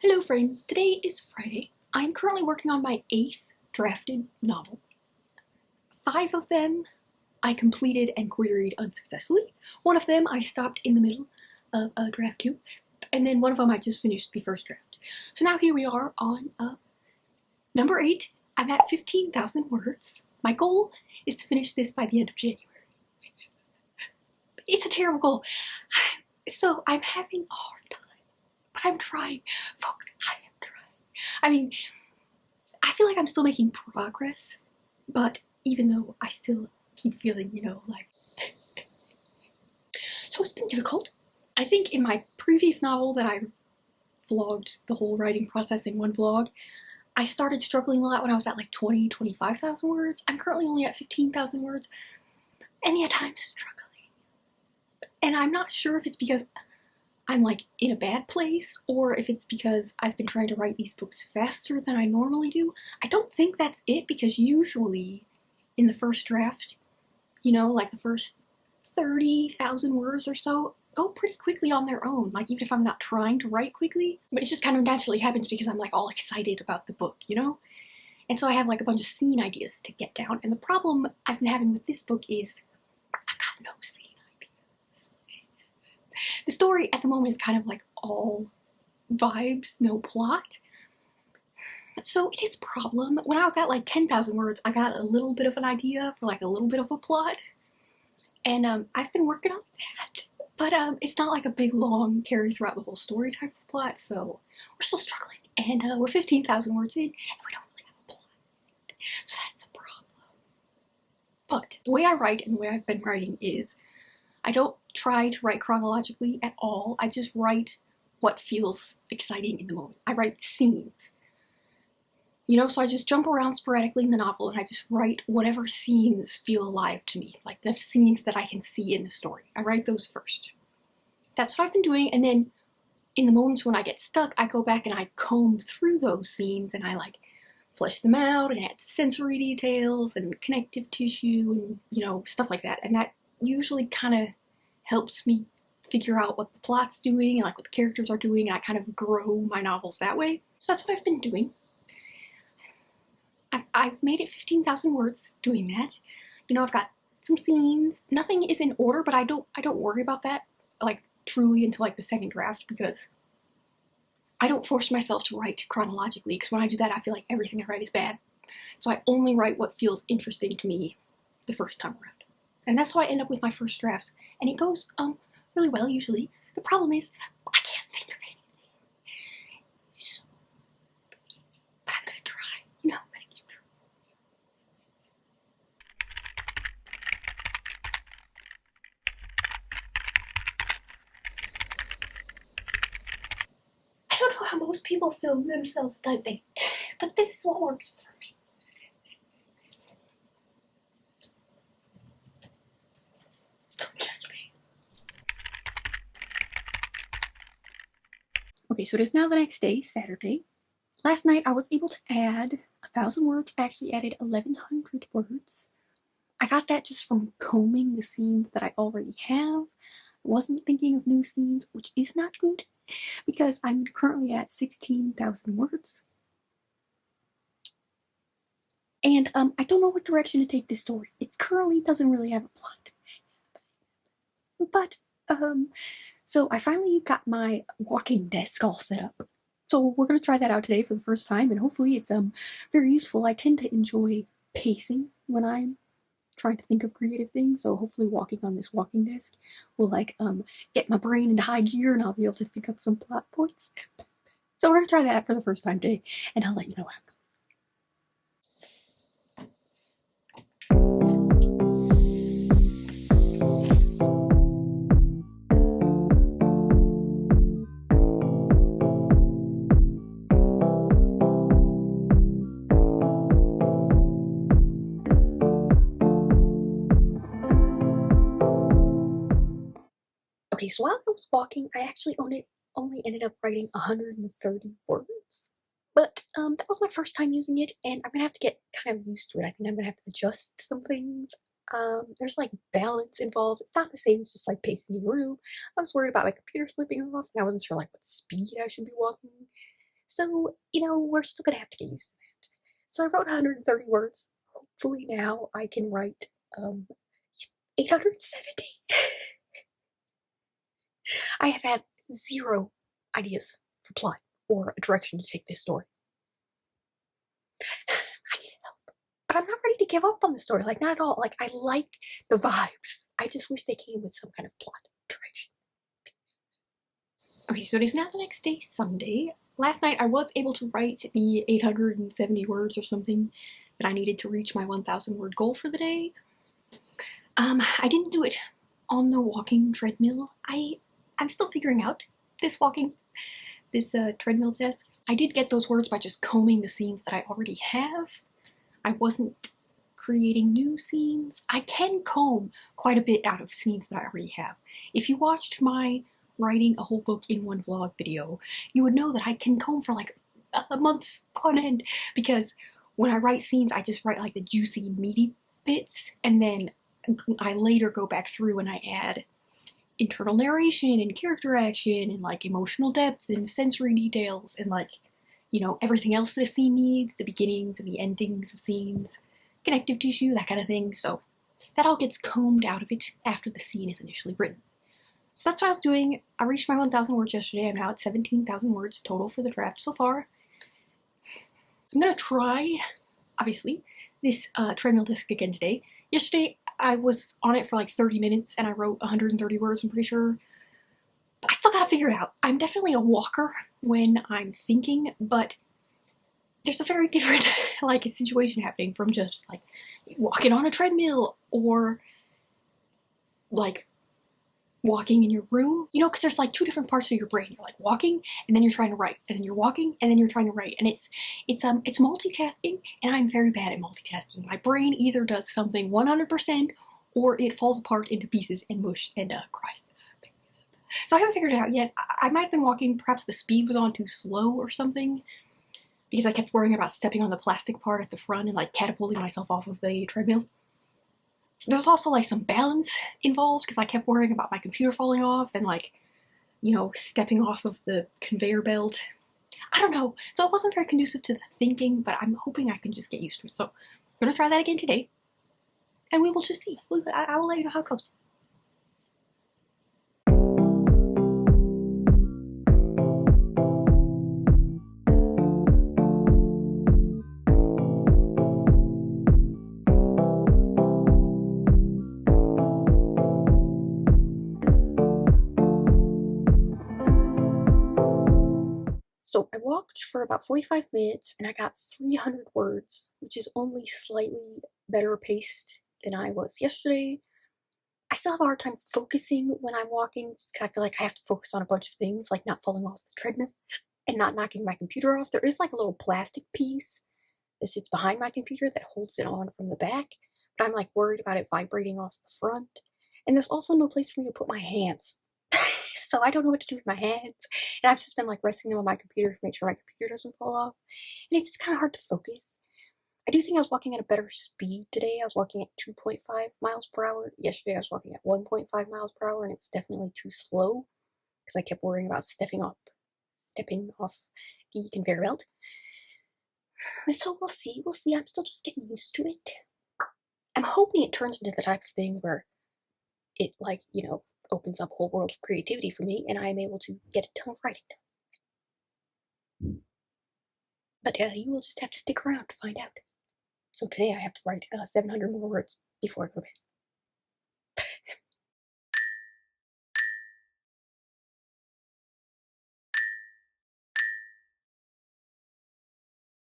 Hello friends, today is Friday. I am currently working on my 8th drafted novel. 5 of them I completed and queried unsuccessfully. One of them I stopped in the middle of draft 2, and then one of them I just finished the first draft. So now here we are on number 8. I'm at 15,000 words. My goal is to finish this by the end of January. It's a terrible goal. So I'm having a hard time. But I'm trying, folks, I am trying. I mean, I feel like I'm still making progress, but even though I still keep feeling, like... So it's been difficult. I think in my previous novel that I vlogged the whole writing process in one vlog, I started struggling a lot when I was at like 25,000 words. I'm currently only at 15,000 words, and yet I'm struggling. And I'm not sure if it's because I'm like in a bad place, or if it's because I've been trying to write these books faster than I normally do. I don't think that's it, because usually in the first draft, like the first 30,000 words or so go pretty quickly on their own, like even if I'm not trying to write quickly. But it just kind of naturally happens because I'm like all excited about the book, And so I have like a bunch of scene ideas to get down, and the problem I've been having with this book is I've got no scene. The story at the moment is kind of like all vibes, no plot. So it is a problem. When I was at like 10,000 words, I got a little bit of an idea for like a little bit of a plot. And I've been working on that. But it's not like a big, long, carry throughout the whole story type of plot, so we're still struggling. And we're 15,000 words in, and we don't really have a plot. So that's a problem. But the way I write and the way I've been writing is I don't try to write chronologically at all. I just write what feels exciting in the moment. I write scenes. So I just jump around sporadically in the novel, and I just write whatever scenes feel alive to me, like the scenes that I can see in the story. I write those first. That's what I've been doing, and then in the moments when I get stuck, I go back and I comb through those scenes, and I like flesh them out and add sensory details and connective tissue and, stuff like that. And that usually kind of helps me figure out what the plot's doing and like what the characters are doing, and I kind of grow my novels that way. So that's what I've been doing. I've made it 15,000 words doing that. I've got some scenes. Nothing is in order, but I don't worry about that like truly until like the second draft, because I don't force myself to write chronologically, because when I do that I feel like everything I write is bad. So I only write what feels interesting to me the first time around. And that's how I end up with my first drafts. And it goes really well usually. The problem is I can't think of anything. So, but I'm gonna try. I'm gonna keep trying. I don't know how most people film themselves typing, but this is what works for me. Okay, so it is now the next day, Saturday. Last night I was able to add 1,000 words. I actually added 1,100 words. I got that just from combing the scenes that I already have. I wasn't thinking of new scenes, which is not good, because I'm currently at 16,000 words. And I don't know what direction to take this story. It currently doesn't really have a plot. But, so I finally got my walking desk all set up. So we're going to try that out today for the first time, and hopefully it's very useful. I tend to enjoy pacing when I'm trying to think of creative things, so hopefully walking on this walking desk will like get my brain into high gear, and I'll be able to think up some plot points. So we're going to try that for the first time today, and I'll let you know how it goes. Okay, so while I was walking, I actually only ended up writing 130 words. But that was my first time using it, and I'm gonna have to get kind of used to it. I think I'm gonna have to adjust some things. There's like balance involved. It's not the same as just like pacing in a room. I was worried about my computer slipping off, and I wasn't sure like what speed I should be walking. So, we're still gonna have to get used to it. So I wrote 130 words. Hopefully now I can write 870. I have had zero ideas for plot or a direction to take this story. I need help. But I'm not ready to give up on the story, like not at all. Like I like the vibes. I just wish they came with some kind of plot direction. Okay, so it is now the next day, Sunday. Last night I was able to write the 870 words or something that I needed to reach my 1,000 word goal for the day. I didn't do it on the walking treadmill. I'm still figuring out this treadmill task. I did get those words by just combing the scenes that I already have. I wasn't creating new scenes. I can comb quite a bit out of scenes that I already have. If you watched my writing a whole book in one vlog video, you would know that I can comb for like months on end, because when I write scenes, I just write like the juicy, meaty bits, and then I later go back through and I add internal narration and character action and like emotional depth and sensory details and like, everything else that a scene needs, the beginnings and the endings of scenes, connective tissue, that kind of thing. So that all gets combed out of it after the scene is initially written. So that's what I was doing. I reached my 1,000 words yesterday. I'm now at 17,000 words total for the draft so far. I'm gonna try, obviously, this treadmill disc again today. Yesterday, I was on it for like 30 minutes and I wrote 130 words, I'm pretty sure. But I still gotta figure it out. I'm definitely a walker when I'm thinking, but there's a very different like situation happening from just like walking on a treadmill or like walking in your room, because there's like two different parts of your brain. You're like walking and then you're trying to write, and then you're walking and then you're trying to write, and it's multitasking, and I'm very bad at multitasking. My brain either does something 100% or it falls apart into pieces and mush and cries. So I haven't figured it out yet. I might have been walking, perhaps the speed was on too slow or something, because I kept worrying about stepping on the plastic part at the front and like catapulting myself off of the treadmill. There's also like some balance involved because I kept worrying about my computer falling off and like, stepping off of the conveyor belt. I don't know. So it wasn't very conducive to the thinking, but I'm hoping I can just get used to it. So I'm gonna try that again today, and we will just see. I will let you know how it goes. So I walked for about 45 minutes and I got 300 words, which is only slightly better paced than I was yesterday. I still have a hard time focusing when I'm walking, just 'cause I feel like I have to focus on a bunch of things, like not falling off the treadmill and not knocking my computer off. There is like a little plastic piece that sits behind my computer that holds it on from the back, but I'm like worried about it vibrating off the front. And there's also no place for me to put my hands. So I don't know what to do with my hands. And I've just been like resting them on my computer to make sure my computer doesn't fall off. And it's just kind of hard to focus. I do think I was walking at a better speed today. I was walking at 2.5 miles per hour. Yesterday I was walking at 1.5 miles per hour, and it was definitely too slow because I kept worrying about stepping off the conveyor belt. So we'll see. We'll see. I'm still just getting used to it. I'm hoping it turns into the type of thing where it, like, opens up a whole world of creativity for me and I'm able to get a ton of writing done. But you will just have to stick around to find out. So today I have to write 700 more words before I go to bed.